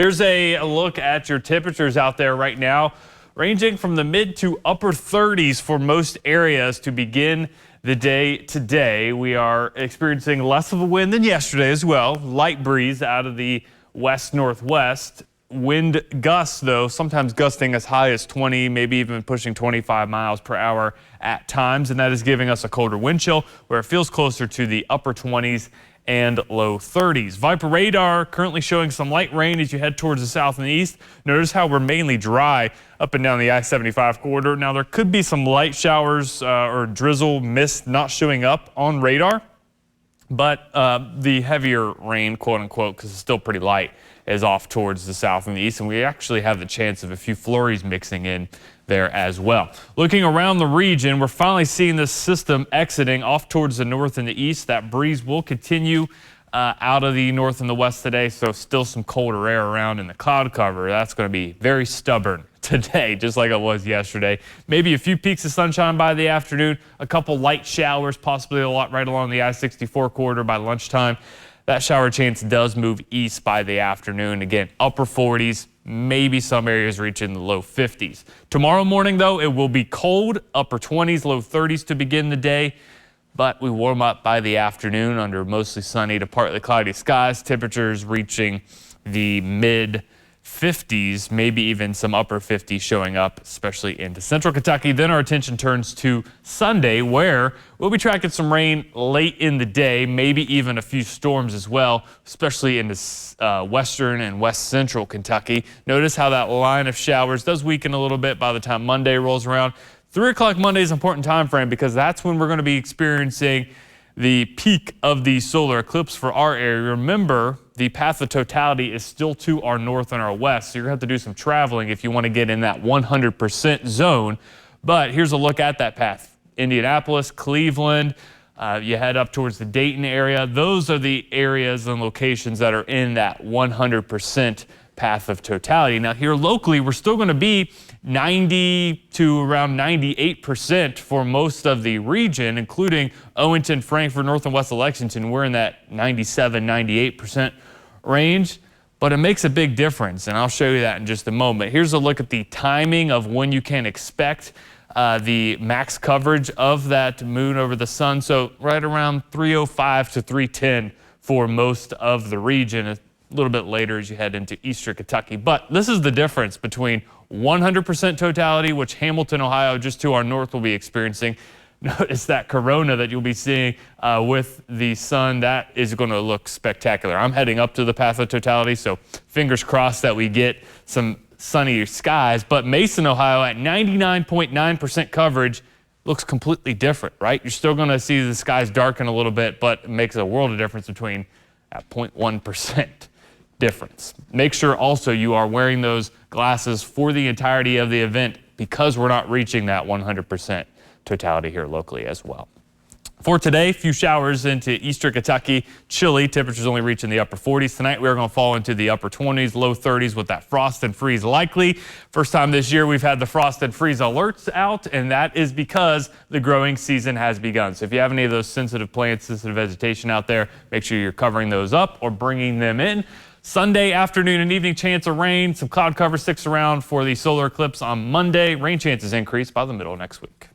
Here's a look at your temperatures out there right now, ranging from the mid to upper 30s for most areas to begin the day today. We are experiencing less of a wind than yesterday as well. Light breeze out of the west-northwest. Wind gusts, though, sometimes gusting as high as 20, maybe even pushing 25 miles per hour at times. And that is giving us a colder wind chill where it feels closer to the upper 20s and low 30s. Viper radar currently showing some light rain as you head towards the south and the east. Notice how we're mainly dry up and down the I-75 corridor. Now there could be some light showers or drizzle, mist not showing up on radar, but the heavier rain, quote unquote, because it's still pretty light, is off towards the south and the east, and we actually have the chance of a few flurries mixing in there as well. Looking around the region, we're finally seeing this system exiting off towards the north and the east. That breeze will continue out of the north and the west today, so still some colder air around in the cloud cover. That's going to be very stubborn today, just like it was yesterday. Maybe a few peaks of sunshine by the afternoon, a couple light showers, possibly a lot right along the I-64 corridor by lunchtime. That shower chance does move east by the afternoon. Again, upper 40s, maybe some areas reaching the low 50s. Tomorrow morning, though, it will be cold, upper 20s, low 30s to begin the day. But we warm up by the afternoon under mostly sunny to partly cloudy skies. Temperatures reaching the mid 50s, maybe even some upper 50s showing up, especially into central Kentucky. Then our attention turns to Sunday, where we'll be tracking some rain late in the day, maybe even a few storms as well, especially into western and west central Kentucky. Notice how that line of showers does weaken a little bit by the time Monday rolls around. 3 o'clock Monday is an important time frame because that's when we're going to be experiencing the peak of the solar eclipse for our area. Remember, the path of totality is still to our north and our west, so you're going to have to do some traveling if you want to get in that 100% zone. But here's a look at that path. Indianapolis, Cleveland, you head up towards the Dayton area. Those are the areas and locations that are in that 100% path of totality. Now here locally, we're still going to be 90 to around 98% for most of the region, including Owington, Frankfort, North and West Lexington. We're in that 97, 98% range, but it makes a big difference, and I'll show you that in just a moment. Here's a look at the timing of when you can expect the max coverage of that moon over the sun. So right around 3:05 to 3:10 for most of the region. A little bit later as you head into eastern Kentucky. But this is the difference between 100% totality, which Hamilton, Ohio, just to our north, will be experiencing. Notice that corona that you'll be seeing with the sun. That is going to look spectacular. I'm heading up to the path of totality, so fingers crossed that we get some sunnier skies. But Mason, Ohio, at 99.9% coverage, looks completely different, right? You're still going to see the skies darken a little bit, but it makes a world of difference between that 0.1% difference. Make sure also you are wearing those glasses for the entirety of the event because we're not reaching that 100% totality here locally as well. For today, few showers into eastern Kentucky. Chilly, temperatures only reaching the upper 40s. Tonight, we're going to fall into the upper 20s, low 30s with that frost and freeze likely. First time this year we've had the frost and freeze alerts out, and that is because the growing season has begun. So if you have any of those sensitive plants, sensitive vegetation out there, make sure you're covering those up or bringing them in. Sunday afternoon and evening, chance of rain. Some cloud cover sticks around for the solar eclipse on Monday. Rain chances increase by the middle of next week.